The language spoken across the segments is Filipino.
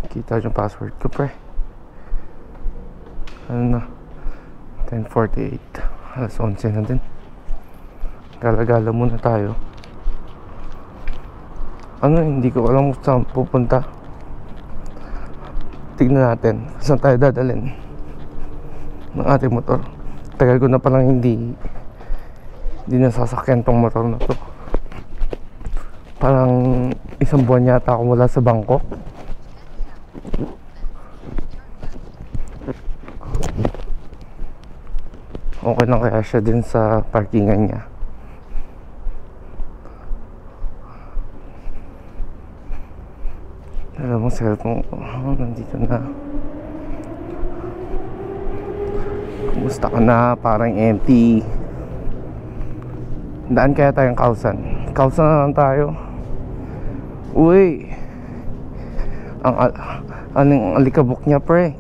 Kita yung password ko, pre. Ano na? 10:48. Alas 11 na din. Gala-gala muna tayo. Ano, hindi ko alam kung saan pupunta. Tignan natin kung saan tayo dadalhin ng ating motor. Tagal ko na palang hindi nasasakyan tong motor na to. Parang isang buwan yata ako wala sa Bangkok. Okay lang kaya siya din sa parkingan niya. Alam mo, cellphone ko, nandito na. Kumusta ka na? Parang empty. Daan kaya tayong Kausan? Kausan na lang tayo. Uy, ang alikabok niya, pre.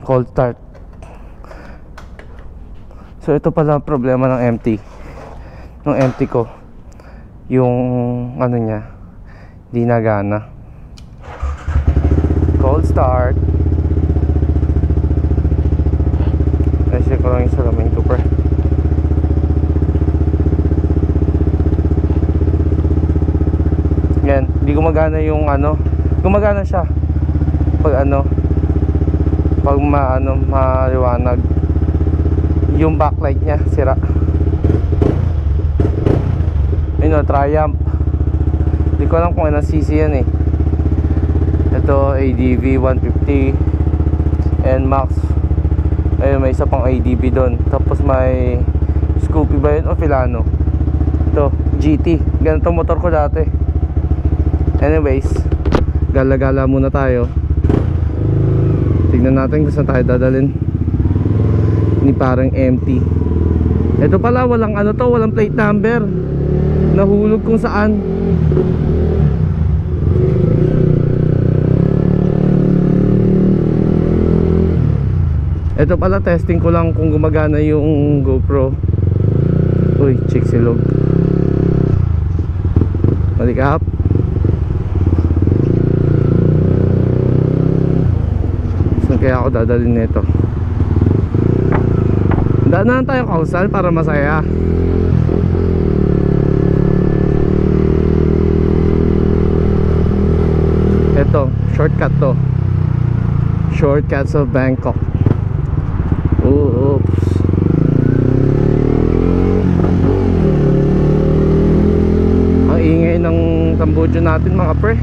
Cold start. So ito pala ang problema ng empty. Nung empty ko, yung ano niya, di nagana. Cold start. Kasi ko lang yung salamin ko, pre. Yan, di gumagana yung ano. Gumagana siya pag ano, pag maliwanag. Yung backlight niya sira. Ayun, Triumph. Di ko alam kung ilang cc yan eh. Ito ADV 150 NMAX. Ayun, may isa pang ADV doon. Tapos may Scoopy ba yun o Filano? Ito GT. Ganito motor ko dati. Anyways, gala-gala muna tayo. Tignan natin kung saan tayo dadalhin. Ni parang empty. Ito pala walang ano to, walang plate number. Nahulog kung saan. Ito pala, testing ko lang kung gumagana yung GoPro. Uy, chick silog. Malikap. Saan kaya ako dadalhin nito? Daanan tayo Kausan para masaya. Ito, shortcut to. Shortcuts of Bangkok. Oops. Ang ingay ng tambojo natin, mga pre.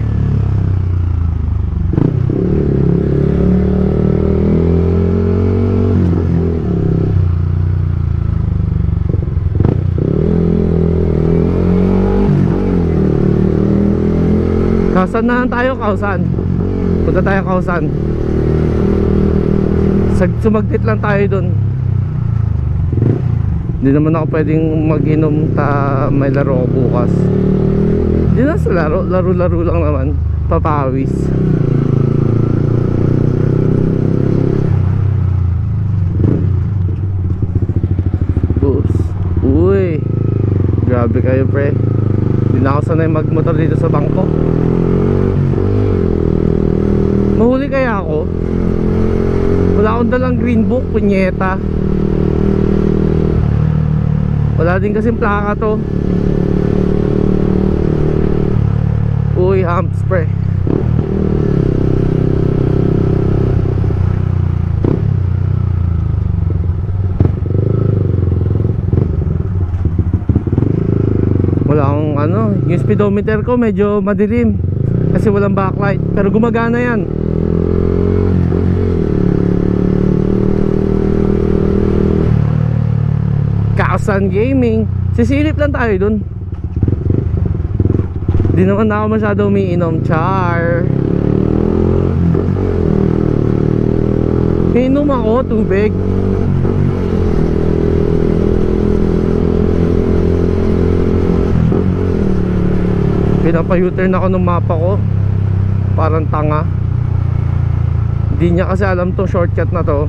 Kausan na tayo, Kausan. Punta tayo Kausan. Sumagdit lang tayo dun. Hindi naman ako pwedeng mag-inom may laro ako bukas. Hindi na sa laro lang naman. Papawis. Oops. Uy, grabe kayo, pre. Hindi na ako sanay magmotor dito sa Bangkok. Mahuli kaya ako? Wala akong dalang green book, punyeta. Wala din kasing plaka to. Uy, humps, pre. Wala akong ano, yung speedometer ko medyo madilim kasi walang backlight, pero gumagana yan. Kausan Gaming. Sisilip lang tayo dun. Di naman ako masyado umiinom. Char. Inom ako tubig. Pinapa-U-turn ako ng mapa ko. Parang tanga. Di niya kasi alam tong shortcut na to.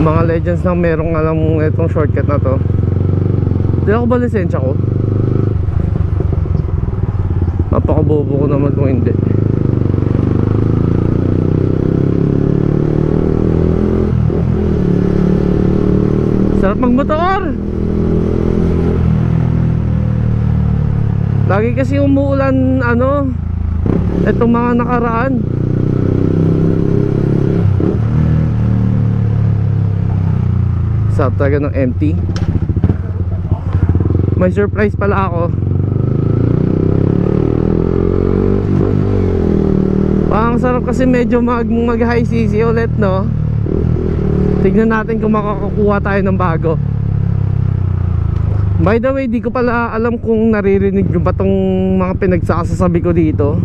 Mga legends na merong alam itong shortcut na to. Di ako ba lisensya ko? Napakabobo ko naman kung hindi. Sarap magmotor. Lagi kasi umuulan etong mga nakaraan. Sarap talaga ng empty. May surprise pala ako. Ang sarap kasi medyo mag high CC ulit, no? Tignan natin kung makakakuha tayo ng bago. By the way, di ko pala alam kung naririnig nyo ba tong mga pinagsasasabi ko dito.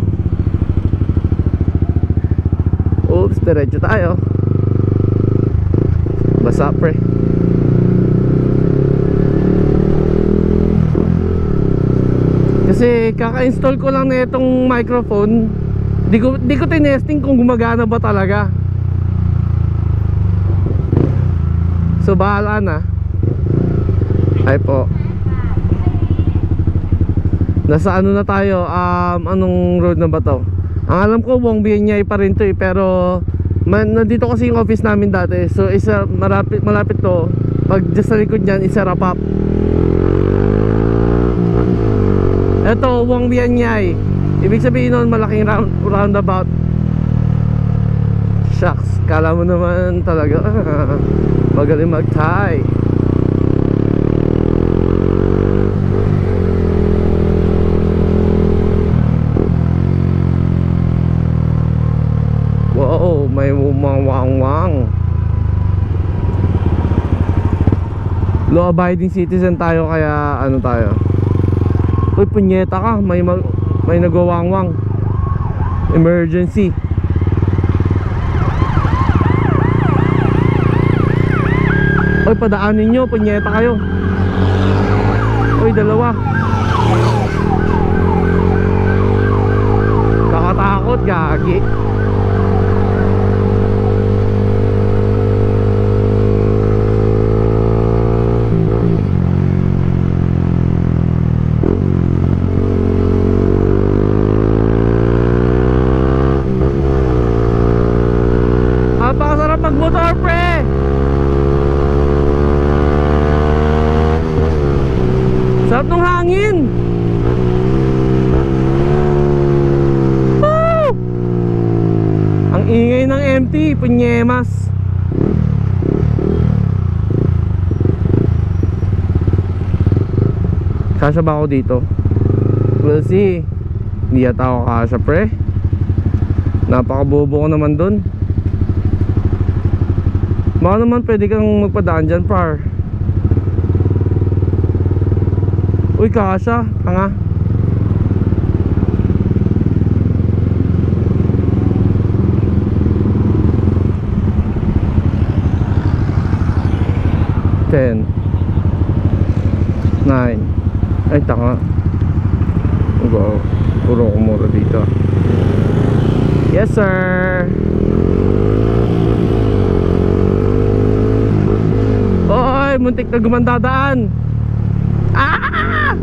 Oops, diretso tayo. Basa pre. Kasi kaka-install ko lang na itong microphone. Di ko tinesting kung gumagana ba talaga. So bahala na. Ay po. Nasa ano na tayo? Anong road na ba to? Ang alam ko Wong Bianyay pa rin to pero nandito kasi yung office namin dati. So malapit to. Pag just sa likod niyan, isa wrap up. Ito Wong Bianyay. Ibig sabihin nun malaking roundabout. Shucks, kala mo naman talaga magaling mag-tie. Wow, may umang-wang-wang. Law abiding citizen tayo kaya ano tayo. Uy, punyeta ka, may nagwawang-wang. Emergency. Uy, padaanin nyo, punyeta kayo. Uy, dalawa. Kakatakot, gagi. Napakasarap magmotor, pre. Sarap ng hangin. Woo! Ang ingay ng empty, punyemas. Kasya ba ako dito? We'll see. Hindi yata ako kasya, pre. Napakabobo ko naman dun. Baka naman pwede kang magpadaan dyan, par. Uy, kasya. Tanga. Ten. 9. Ay, tanga. Puro ko mura dito. Yes, sir. Oy, muntik na gumandadaan. Ah!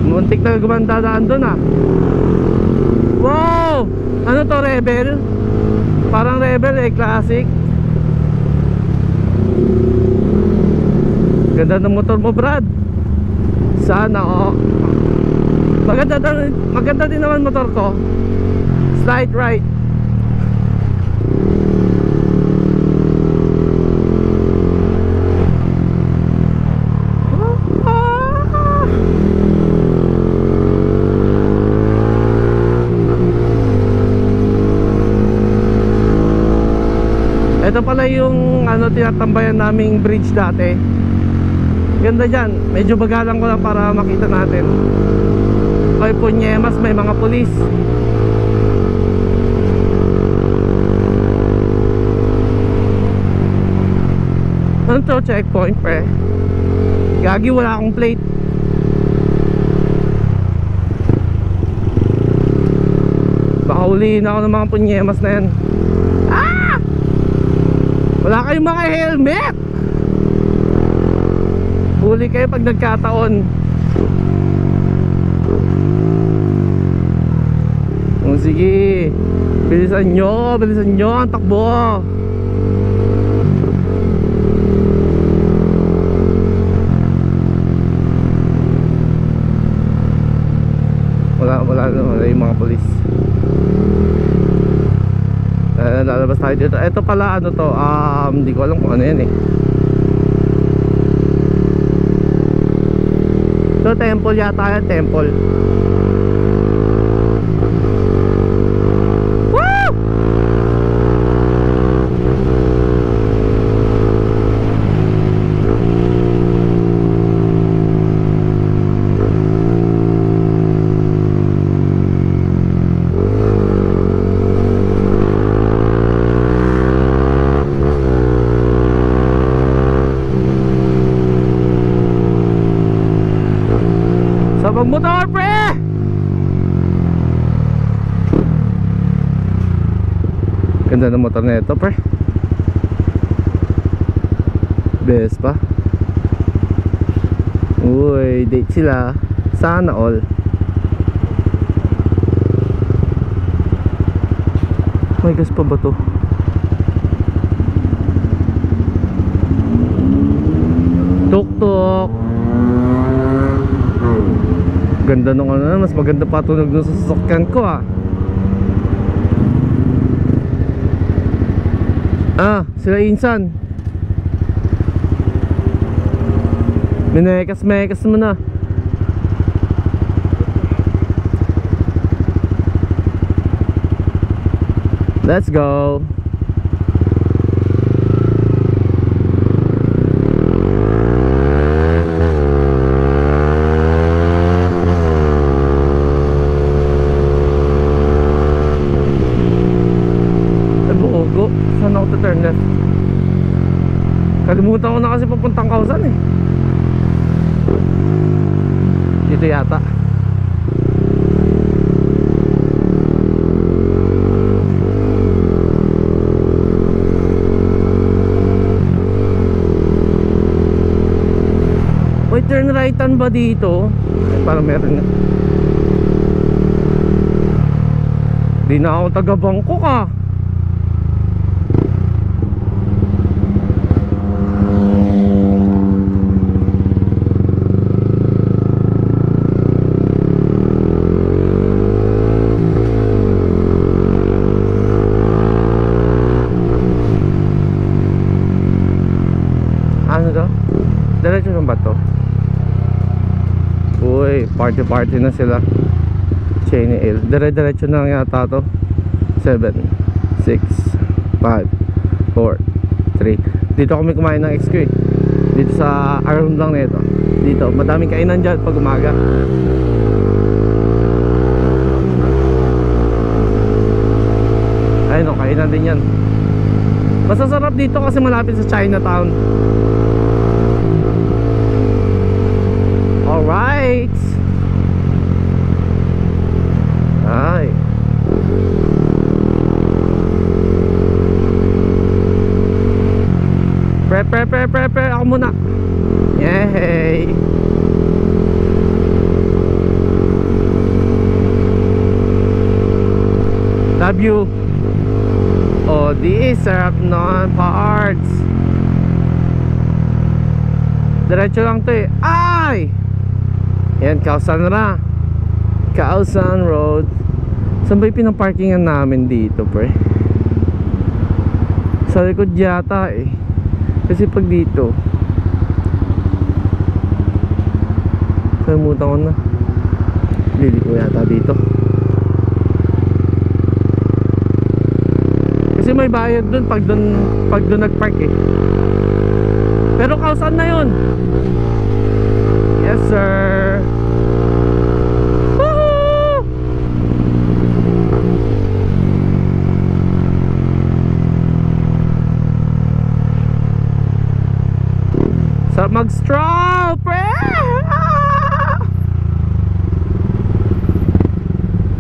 Muntik na gumandadaan doon ah. Wow! Ano to, Rebel? Parang Rebel eh, classic. Ganda ng motor mo, Brad. Sana oh. Maganda din naman motor ko. Slide right. Ito pala yung tinatambayan naming bridge dati. Ganda dyan. Medyo bagalan ko lang para makita natin. Kay punyemas may mga pulis. Ano to? Checkpoint, pre. Gagi, wala akong plate. Baka ulihin ako ng mga punyemas na yan. Ah! Wala kayong mga helmet. Huli kayo pag nagkataon. O sige, bilisan nyo ang takbo. Wala yung mga polis. Lalabas tayo dito. Ito pala ano to, hindi ko alam kung ano yan eh. Ito temple yata yan, temple. Woo! Sabag motor, pre! Ganda ng motor na ito, pre. Best pa. Uy, date sila. Sana all. May gas pa ba to? Tuk-tuk. Ganda nung ano, mas maganda pa tunog nung sa sasakyan ko ah. Sila Insan. Minekas mo na. Let's go. Saan ako to-turn left? Kalimutan ko na kasi papuntang Kausan eh. Dito yata. May turn rightan ba dito? Parang meron nga. Di na ako taga Bangkok ah. Ano daw? Diretso ng bato. Uy, party na sila. Cheney Hill. Diretso na yata to. 7 6 5 4 3. Dito kami kumain ng XQ. Dito sa around lang nito. Dito, madaming kainan dyan pag umaga. Ayun o, kainan din yan. Masasarap dito kasi malapit sa Chinatown. Alright. Ay. Pre. Ako muna. Yay. Love you. Oh, di sarap non parts. Diretso lang to eh. Ay! Yan, Kausan na. Kausan Road. Saan ba yung pinaparkingan namin dito, pre? Sa likod yata eh. Kasi pag dito, kalimutan ko na. Lili ko yata dito. Kasi may bayad dun pag dun nagpark eh. Pero Kausan na yun. Yes sir. Woohoo! Sa mag-stroll, pre!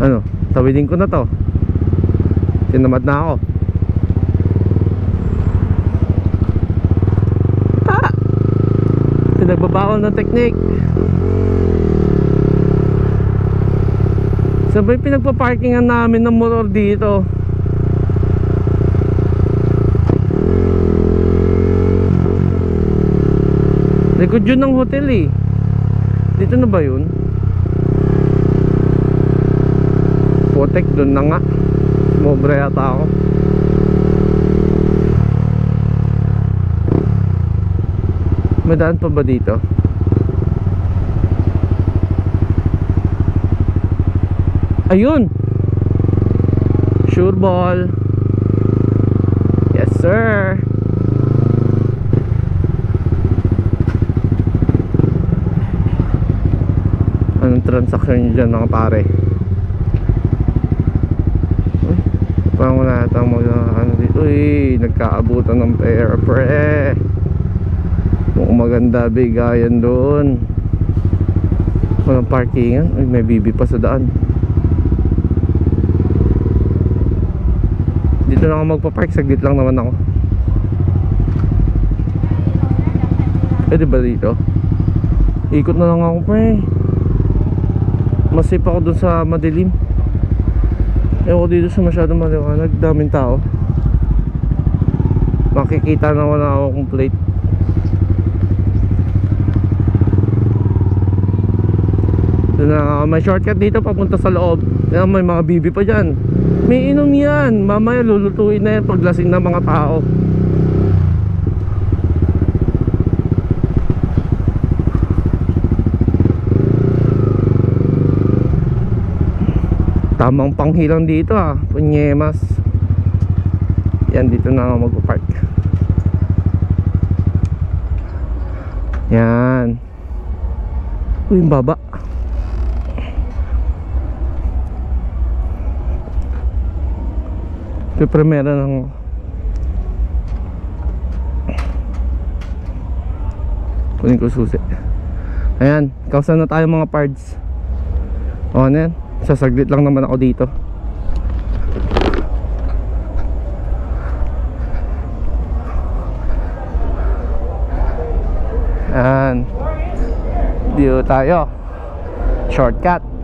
Ano? Tawidin ko na to. Tinamad na ako. bawal na technique. Sabay pinagpaparkingan namin ng motor dito. Likod yun ng hotel eh. Dito na ba yun? Putek, dun na nga. Sumobra yata ako. May daan pa ba dito? Ayun! Sure ball. Yes sir. Anong transaction nyo dyan mga pare? Uy, parang wala natang ano dito. Uy, nagkaabutan ng pera pre. Mukhang maganda bigayan doon. Walang parkingan. Uy, may bibi pa sa daan. Dito na ako magpapark, saglit lang naman ako. Pwede ba dito? Ikot na lang ako pre. Mas safe ako dun sa madilim. Ewan ko dito sa masyadong maliwanag, daming tao. Makikita na wala akong plate. Doon na, may shortcut dito papunta sa loob. May mga bibi pa dyan. May inom yan. Mamaya lulutuin na yan paglasing ng mga tao. Tamang panghilang dito ah. Punyemas. Yan, dito na ako magpapark. Yan. Uy, yung baba. Siyempre meron ng kunin ko susi. Ayan, kausan na tayo mga parts. O ano yan, sasaglit lang naman ako dito. Ayan, dito tayo. Shortcut.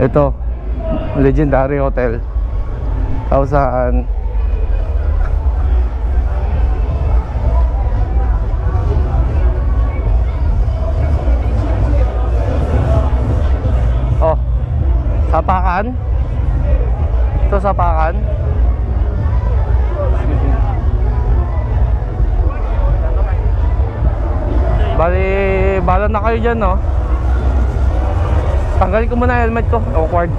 Ito, Legendary Hotel. Kausaan. Oh, Sapakan. Ito Sapakan. Bali, bala na kayo dyan, no? Tanggalin ko muna helmet ko. Awkward.